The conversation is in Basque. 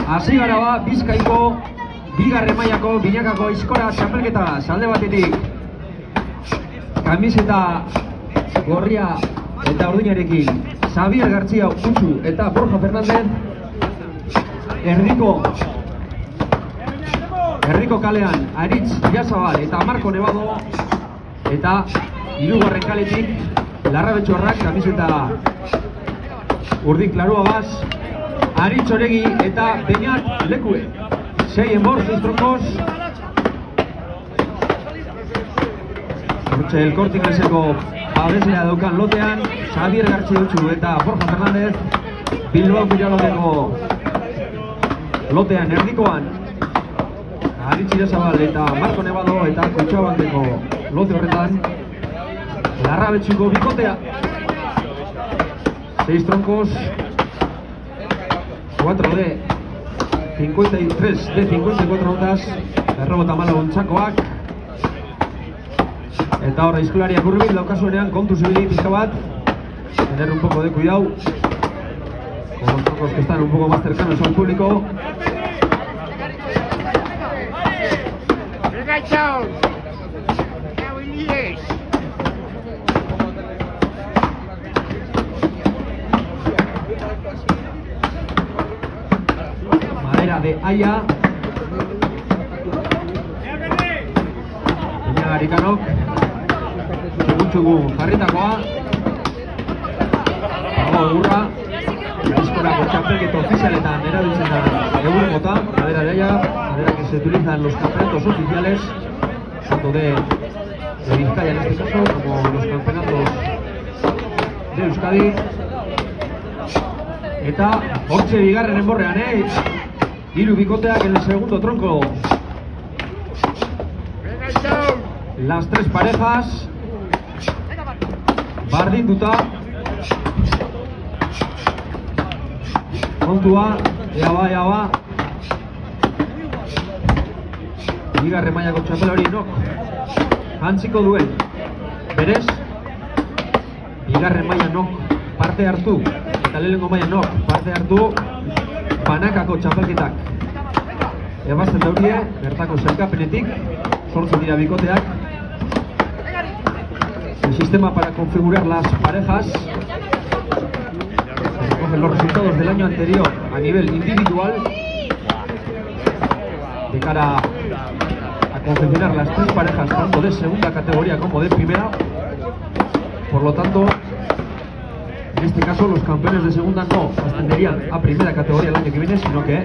hasi gara ba, Bizkaiko bigarren mailako binakako aizkora txapelketa alde batetik. Kamiseta gorria eta urdinarekin Xabier Gartzia Utsu eta Borja Fernández. Erdiko kalean Aritz Irazabal eta Marko Nevado. Eta hirugarren kaletik Larrabetxuarrak kamiseta urdin klarua baz, Aritz Oregi eta Beñat Lekue. 6 enbor, 6 troncos. Hortxe El Corte Ingleseko abeslea daukan lotean Xabier Gartzia Utsu eta Borja Fernández. Bilbao Kirologeko lotean erdikoan Aritz Irazabal eta Marko Nevado eta Kutxabandeko lote horretan Larrabetxuko bikotea. 6 troncos, 4 de 53 de 54 ondas, errobota malo ontsakoak. Eta horra izkulariak urbil daukasuenean kontu zibili pizka bat. Tener un poco de cuidado con los troncos que están un poco más cercanos al público. Madera de haya. Peña Garikanok Gutxugu jarritakoa. Pago Urra Eskorako txapelketa ofizialetan erabiltzen da egun mota. Madera de haya, madera que se utiliza en los campeonatos oficiales tanto de Vizcaya en este caso como los campeonatos de Euskadi. Eta hortxe bigarren enborrean, hiru bikoteak en el segundo tronco. Las 3 parejas bardinduta. Kontua, ea ba. Bigarren mailako txapel hori nok jantziko duen. Berez, bigarren maila nok parte hartu eta lehenengo maila nok parte hartu banakako txapelketak ebazten daurie, bertako sailkapenetik, 8 dira bikoteak. El sistema para configurar las parejas recoge los resultados del año anterior a nivel individual de cara a confeccionar las 3 parejas tanto de segunda categoría como de primera. Por lo tanto, en este caso los campeones de segunda no ascenderían a primera categoría el año que viene, sino que